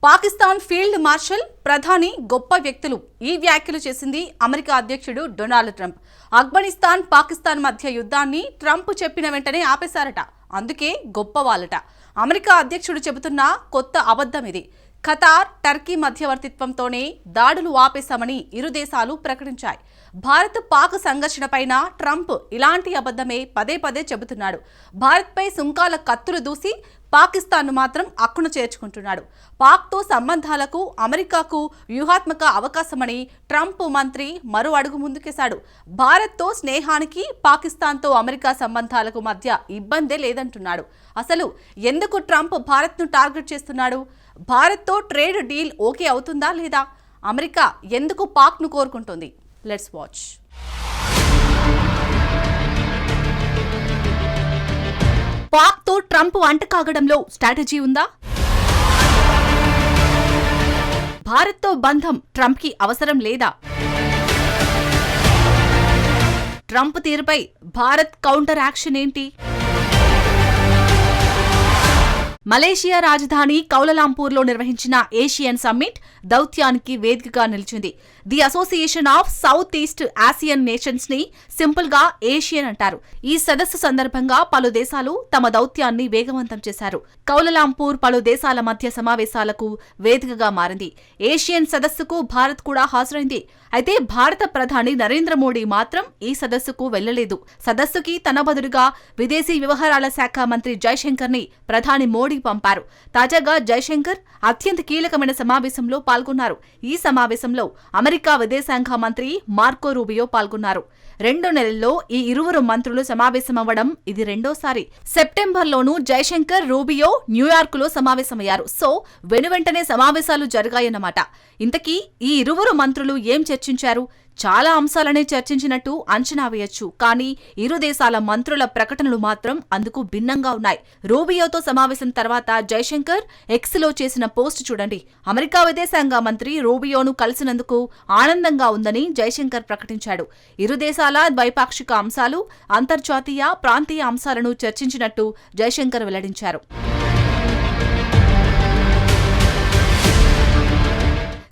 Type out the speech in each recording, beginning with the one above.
Pakistan field marshal ప్రధాని గొప్ప వ్యక్తులు ఈ వ్యాఖ్యలు చేసింది అమెరికా అధ్యక్షుడు డొనాల్డ్ ట్రంప్. ఆఫ్ఘనిస్తాన్ పాకిస్తాన్ మధ్య యుద్ధాన్ని ట్రంప్ చెప్పిన వెంటనే ఆపేశారట. అందుకే గొప్ప వాళ్ళట. అమెరికా అధ్యక్షుడు చెబుతున్న కొత్త అబద్ధం ఇది. ఖతార్, టర్కీ మధ్యవర్తిత్వంతోనే దాడులు ఆపేశామని ఇరు దేశాలు ప్రకటించాయి. భారత్ పాక్ సంఘర్షణపైన ట్రంప్ ఇలాంటి అబద్ధమే పదే పదే చెబుతున్నాడు. భారత్పై సుంకాల కత్తులు దూసి పాకిస్తాన్ను మాత్రం అక్కున చేర్చుకుంటున్నాడు. పాక్తో సంబంధాలకు అమెరికాకు వ్యూహాత్మక అవకాశమని ట్రంప్ మంత్రి మరో అడుగు ముందుకేశాడు. భారత్తో స్నేహానికి పాకిస్తాన్తో అమెరికా సంబంధాలకు మధ్య ఇబ్బందే లేదంటున్నాడు. అసలు ఎందుకు ట్రంప్ భారత్ను టార్గెట్ చేస్తున్నాడు? భారత్తో ట్రేడ్ డీల్ ఓకే అవుతుందా లేదా? అమెరికా ఎందుకు పాక్ను కోరుకుంటుంది? Let's watch. పాక్తో ట్రంప్ అంటకాగడంలో స్ట్రాటజీ ఉందా? భారత్తో బంధం ట్రంప్కి అవసరం లేదా? ట్రంప్ తీరుపై భారత్ కౌంటర్ యాక్షన్ ఏంటి? మలేషియా రాజధాని కౌలాలంపూర్లో నిర్వహించిన ఏషియన్ సమ్మిట్ దౌత్యానికి వేదికగా నిలిచింది. The Association of South East Asian Nations ని సింపుల్ గా ఏషియన్ అంటారు. ఈ సదస్సు సందర్భంగా పలు దేశాలు తమ దౌత్యాన్ని వేగవంతం చేశారు. కౌలాలంపూర్ పలు దేశాల మధ్య సమావేశాలకు వేదికగా మారింది. ఏషియన్ సదస్సుకు భారత్ కూడా హాజరైంది. అయితే భారత ప్రధాని నరేంద్ర మోడీ మాత్రం ఈ సదస్సుకు వెళ్లలేదు. సదస్సుకి తన బదులుగా విదేశీ వ్యవహారాల శాఖ మంత్రి జైశంకర్ ని ప్రధాని మోడీ పంపారు. తాజాగా జైశంకర్ అత్యంత కీలకమైన సమావేశంలో పాల్గొన్నారు. ఈ సమావేశంలో అమెరికా విదేశాంగ మంత్రి మార్కో రూబియో పాల్గొన్నారు. 2 నెలల్లో ఈ ఇరువురు మంత్రులు సమావేశమవ్వడం ఇది రెండోసారి. సెప్టెంబర్లోనూ జైశంకర్, రూబియో న్యూయార్కులో సమావేశమయ్యారు. సో వెనువెంటనే సమావేశాలు జరిగాయన్నమాట. ఇంతకీ ఈ ఇరువురు మంత్రులు ఏం చర్చించారు? చాలా అంశాలనే చర్చించినట్టు అంచనా వేయొచ్చు. కానీ ఇరు దేశాల మంత్రుల ప్రకటనలు మాత్రం అందుకు భిన్నంగా ఉన్నాయి. రూబియోతో సమావేశం తర్వాత జైశంకర్ ఎక్స్లో చేసిన పోస్ట్ చూడండి. అమెరికా విదేశాంగ మంత్రి రూబియోను కలిసినందుకు ఆనందంగా ఉందని జైశంకర్ ప్రకటించాడు. ఇరు దేశాల ద్వైపాక్షిక అంశాలు, అంతర్జాతీయ, ప్రాంతీయ అంశాలను చర్చించినట్టు జైశంకర్ వెల్లడించారు.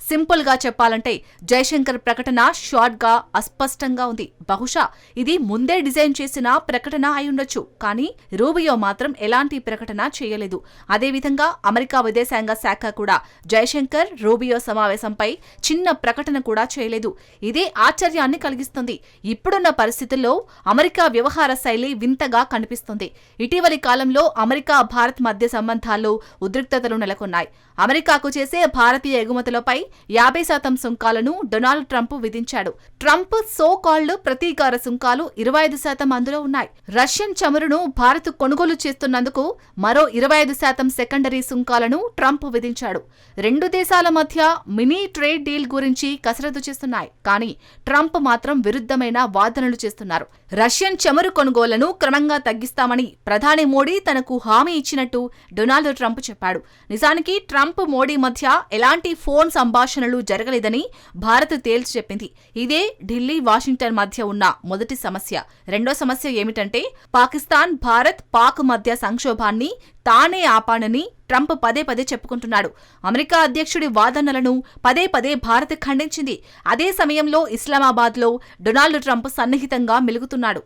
సింపుల్ గా చెప్పాలంటే జైశంకర్ ప్రకటన షార్ట్ గా, అస్పష్టంగా ఉంది. బహుశా ఇది ముందే డిజైన్ చేసిన ప్రకటన అయ్యుండొచ్చు. కానీ రూబియో మాత్రం ఎలాంటి ప్రకటన చేయలేదు. అదేవిధంగా అమెరికా విదేశాంగ శాఖ కూడా జైశంకర్, రూబియో సమావేశంపై చిన్న ప్రకటన కూడా చేయలేదు. ఇదే ఆశ్చర్యాన్ని కలిగిస్తుంది. ఇప్పుడున్న పరిస్థితుల్లో అమెరికా వ్యవహార శైలి వింతగా కనిపిస్తుంది. ఇటీవలి కాలంలో అమెరికా, భారత్ మధ్య సంబంధాల్లో ఉద్రిక్తతలు నెలకొన్నాయి. అమెరికాకు చేసే భారతీయ ఎగుమతులపై 50% సుంకాలను డొనాల్డ్ ట్రంప్ విధించాడు. ట్రంప్ సో కాల్డ్ ప్రతీకార సుంకాలు 25% అందులో ఉన్నాయి. రష్యన్ చమురును భారత్ కొనుగోలు చేస్తున్నందుకు మరో 25% సెకండరీ సుంకాలను ట్రంప్ విధించాడు. 2 దేశాల మధ్య మినీ ట్రేడ్ డీల్ గురించి కసరత్తు చేస్తున్నాయి. కానీ ట్రంప్ మాత్రం విరుద్ధమైన వాదనలు చేస్తున్నారు. రష్యన్ చమురు కొనుగోళ్లను క్రమంగా తగ్గిస్తామని ప్రధాని మోడీ తనకు హామీ ఇచ్చినట్టు డొనాల్డ్ ట్రంప్ చెప్పాడు. నిజానికి ట్రంప్, మోడీ మధ్య ఎలాంటి ఫోన్ సంభాషణలు జరగలేదని భారత్ తేల్చి చెప్పింది. ఇదే ఢిల్లీ, వాషింగ్టన్ మధ్య ఉన్న మొదటి సమస్య. రెండో సమస్య ఏమిటంటే పాకిస్తాన్, భారత్, పాక్ మధ్య సంక్షోభాన్ని తానే ఆపానని ట్రంప్ పదే పదే చెప్పుకుంటున్నాడు. అమెరికా అధ్యక్షుడి వాదనలను పదే పదే భారత్ ఖండించింది. అదే సమయంలో ఇస్లామాబాద్లో డొనాల్డ్ ట్రంప్ సన్నిహితంగా మెలుగుతున్నాడు.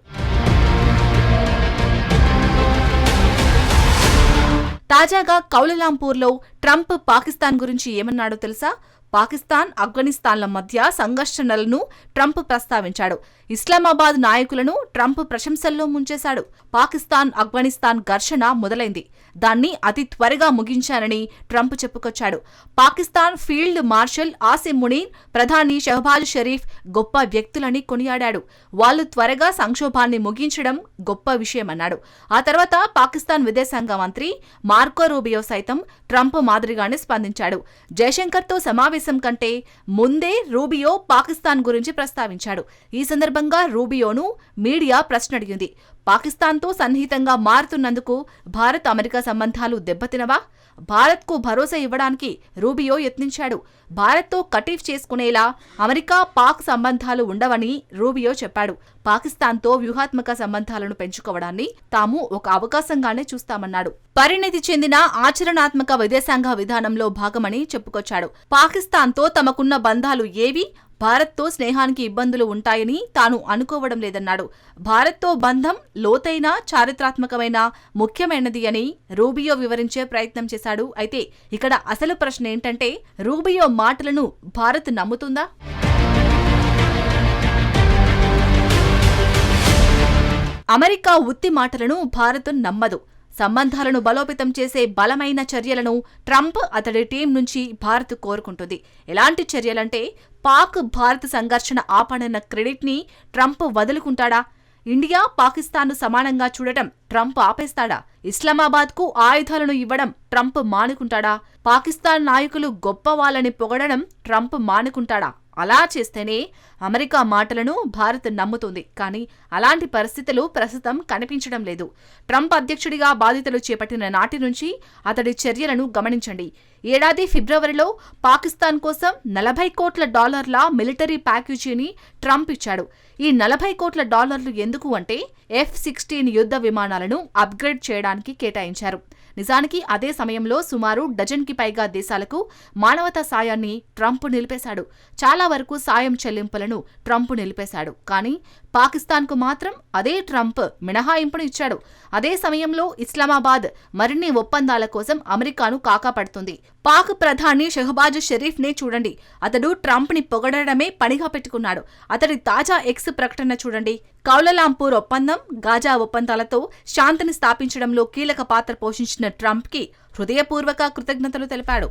తాజాగా కౌలాలంపూర్లో ట్రంప్ పాకిస్తాన్ గురించి ఏమన్నాడో తెలుసా? పాకిస్తాన్, ఆఫ్ఘనిస్తాన్ల మధ్య సంఘర్షణలను ట్రంప్ ప్రస్తావించాడు. ఇస్లామాబాద్ నాయకులను ట్రంప్ ప్రశంసల్లో ముంచేశాడు. పాకిస్తాన్, ఆఫ్ఘనిస్తాన్ ఘర్షణ మొదలైంది. దాన్ని అతి త్వరగా ముగించానని ట్రంప్ చెప్పుకొచ్చాడు. పాకిస్తాన్ ఫీల్డ్ మార్షల్ ఆసిం మునీర్, ప్రధాని షహబాజ్ షరీఫ్ గొప్ప వ్యక్తులని కొనియాడాడు. వాళ్లు త్వరగా సంక్షోభాన్ని ముగించడం గొప్ప విషయమన్నాడు. ఆ తర్వాత పాకిస్తాన్ విదేశాంగ మంత్రి మార్కో రూబియో సైతం ట్రంప్ మాదిరిగానే స్పందించాడు. జైశంకర్తో సమావేశం కంటే ముందే రూబియో పాకిస్తాన్ గురించి ప్రస్తావించాడు. ఈ సందర్భంగా రూబియోను మీడియా ప్రశ్న అడిగింది. పాకిస్తాన్తో సన్నిహితంగా మారుతున్నందుకు భారత్, అమెరికా సంబంధాలు దెబ్బతినవా? భారత్కు భరోసా ఇవ్వడానికి రూబియో యత్నించాడు. భారత్తో కటీఫ్ చేసుకునేలా అమెరికా పాక్ సంబంధాలు ఉండవని రూబియో చెప్పాడు. పాకిస్తాన్తో వ్యూహాత్మక సంబంధాలను పెంచుకోవడాన్ని తాము ఒక అవకాశంగానే చూస్తామన్నాడు. పరిణతి చెందిన ఆచరణాత్మక విదేశాంగ విధానంలో భాగమని చెప్పుకొచ్చాడు. పాకిస్తాన్తో తమకున్న బంధాలు ఏవి భారత్తో స్నేహానికి ఇబ్బందులు ఉంటాయని తాను అనుకోవడం లేదన్నాడు. భారత్తో బంధం లోతైన, చారిత్రాత్మకమైన, ముఖ్యమైనది అని రూబియో వివరించే ప్రయత్నం చేశాడు. అయితే ఇక్కడ అసలు ప్రశ్న ఏంటంటే, రూబియో మాటలను భారత్ నమ్ముతుందా? అమెరికా ఉత్తి మాటలను భారత్ నమ్మదు. సంబంధాలను బలోపేతం చేసే బలమైన చర్యలను ట్రంప్ అతడి టీం నుంచి భారత్ కోరుకుంటుంది. ఎలాంటి చర్యలంటే, పాక్ భారత్ సంఘర్షణ ఆపడన్న క్రెడిట్ ని ట్రంప్ వదులుకుంటాడా? ఇండియా పాకిస్తాన్ను సమానంగా చూడటం ట్రంప్ ఆపేస్తాడా? ఇస్లామాబాద్ కు ఆయుధాలను ఇవ్వడం ట్రంప్ మానుకుంటాడా? పాకిస్తాన్ నాయకులు గొప్ప వాళ్ళని పొగడడం ట్రంప్ మానుకుంటాడా? అలా చేస్తేనే అమెరికా మాటలను భారత్ నమ్ముతుంది. కానీ అలాంటి పరిస్థితులు ప్రస్తుతం కనిపించడం లేదు. ట్రంప్ అధ్యక్షుడిగా బాధ్యతలు చేపట్టిన నాటి నుంచి అతడి చర్యలను గమనించండి. ఏడాది ఫిబ్రవరిలో పాకిస్తాన్ కోసం $40 కోట్ల మిలిటరీ ప్యాకేజీని ట్రంప్ ఇచ్చాడు. ఈ $40 కోట్ల ఎందుకు అంటే F-16 యుద్ధ విమానాలను అప్గ్రేడ్ చేయడానికి కేటాయించారు. నిజానికి అదే సమయంలో సుమారు డజన్కి పైగా దేశాలకు మానవతా సాయాన్ని ట్రంప్ నిలిపేశాడు. చాలా వరకు సాయం చెల్లింపులను ట్రంప్ నిలిపేశాడు. కానీ పాకిస్తాన్కు మాత్రం అదే ట్రంప్ మినహాయింపును ఇచ్చాడు. అదే సమయంలో ఇస్లామాబాద్ మరిన్ని ఒప్పందాల కోసం అమెరికాను కాకాపడుతుంది. పాక్ ప్రధాని షెహబాజ్ షరీఫ్ నే చూడండి. అతడు ట్రంప్ ని పొగడమే పనిగా పెట్టుకున్నాడు. అతడి తాజా ఎక్స్ ప్రకటన చూడండి. కౌలాలంపూర్ ఒప్పందం, గాజా ఒప్పందాలతో శాంతిని స్థాపించడంలో కీలక పాత్ర పోషించిన ట్రంప్ కి హృదయపూర్వక కృతజ్ఞతలు తెలిపాడు.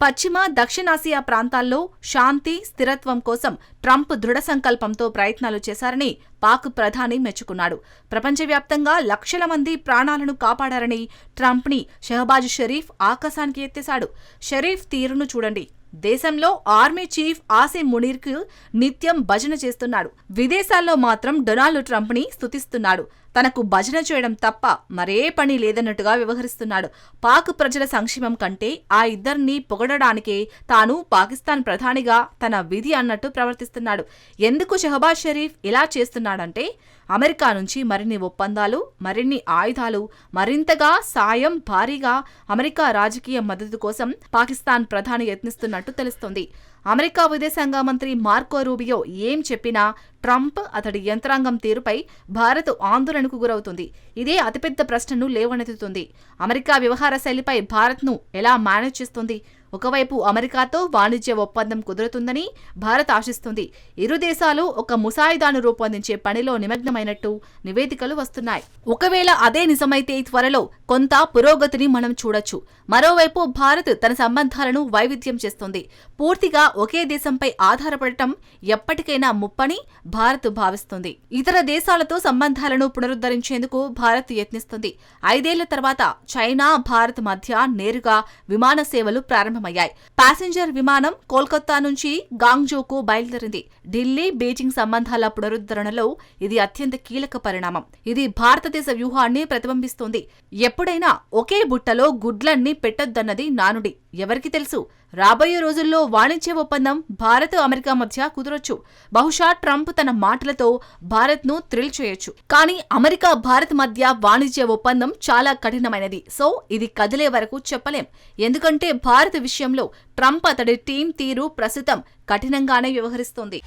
పశ్చిమ, దక్షిణాసియా ప్రాంతాల్లో శాంతి, స్థిరత్వం కోసం ట్రంప్ దృఢ సంకల్పంతో ప్రయత్నాలు చేశారని పాక్ ప్రధాని మెచ్చుకున్నాడు. ప్రపంచవ్యాప్తంగా లక్షల మంది ప్రాణాలను కాపాడారని ట్రంప్ని షెహబాజ్ షరీఫ్ ఆకాశానికి ఎత్తేశాడు. షరీఫ్ తీరును చూడండి. దేశంలో ఆర్మీ చీఫ్ ఆసిమ్ మునీర్కు నిత్యం భజన చేస్తున్నాడు. విదేశాల్లో మాత్రం డొనాల్డ్ ట్రంప్ ని స్తుతిస్తున్నాడు. తనకు భజన చేయడం తప్ప మరే పని లేదన్నట్టుగా వ్యవహరిస్తున్నాడు. పాక్ ప్రజల సంక్షేమం కంటే ఆ ఇద్దరిని పొగడడానికే తాను పాకిస్తాన్ ప్రధానిగా తన విధి అన్నట్టు ప్రవర్తిస్తున్నాడు. ఎందుకు షెహబాజ్ షరీఫ్ ఇలా చేస్తున్నాడంటే, అమెరికా నుంచి మరిన్ని ఒప్పందాలు, మరిన్ని ఆయుధాలు, మరింతగా సాయం భారీగా అమెరికా రాజకీయ మద్దతు కోసం పాకిస్తాన్ ప్రధాని యత్నిస్తున్నట్టు తెలుస్తోంది. అమెరికా విదేశాంగ మంత్రి మార్కో రూబియో ఏం చెప్పినా ట్రంప్, అతడి యంత్రాంగం తీరుపై భారత్ ఆందోళనకు గురవుతుంది. ఇదే అతిపెద్ద ప్రశ్నను లేవనెత్తుతుంది. అమెరికా వ్యవహార శైలిపై భారత్ను ఎలా మేనేజ్ చేస్తుంది? ఒకవైపు అమెరికాతో వాణిజ్య ఒప్పందం కుదురుతుందని భారత్ ఆశిస్తుంది. ఇరు దేశాలు ఒక ముసాయిదాను రూపొందించే పనిలో నిమగ్నమైనట్టు నివేదికలు వస్తున్నాయి. ఒకవేళ అదే నిజమైతే త్వరలో కొంత పురోగతిని మనం చూడొచ్చు. మరోవైపు భారత్ తన సంబంధాలను వైవిధ్యం చేస్తుంది. పూర్తిగా ఒకే దేశంపై ఆధారపడటం ఎప్పటికైనా ముప్పని భారత్ భావిస్తుంది. ఇతర దేశాలతో సంబంధాలను పునరుద్ధరించేందుకు భారత్ యత్నిస్తుంది. 5 ఏళ్ల తర్వాత చైనా, భారత్ మధ్య నేరుగా విమాన సేవలు ప్రారంభమయ్యాయి. ప్యాసింజర్ విమానం కోల్కతా నుంచి గాంగ్జోకు బయలుదేరింది. ఢిల్లీ, బీజింగ్ సంబంధాల పునరుద్ధరణలో ఇది అత్యంత కీలక పరిణామం. ఇది భారతదేశ వ్యూహాన్ని ప్రతిబింబిస్తోంది. ఎప్పుడైనా ఒకే బుట్టలో గుడ్లన్నీ పెట్టొద్దన్నది నానుడి. ఎవరికి తెలుసు, రాబోయే రోజుల్లో వాణిజ్య ఒప్పందం భారత్, అమెరికా మధ్య కుదరొచ్చు. బహుశా ట్రంప్ తన మాటలతో భారత్ను థ్రిల్ చేయొచ్చు. కానీ అమెరికా, భారత్ మధ్య వాణిజ్య ఒప్పందం చాలా కఠినమైనది. సో ఇది కదిలే వరకు చెప్పలేం. ఎందుకంటే భారత్ విషయంలో ట్రంప్, అతడి టీం తీరు ప్రస్తుతం కఠినంగానే వ్యవహరిస్తోంది.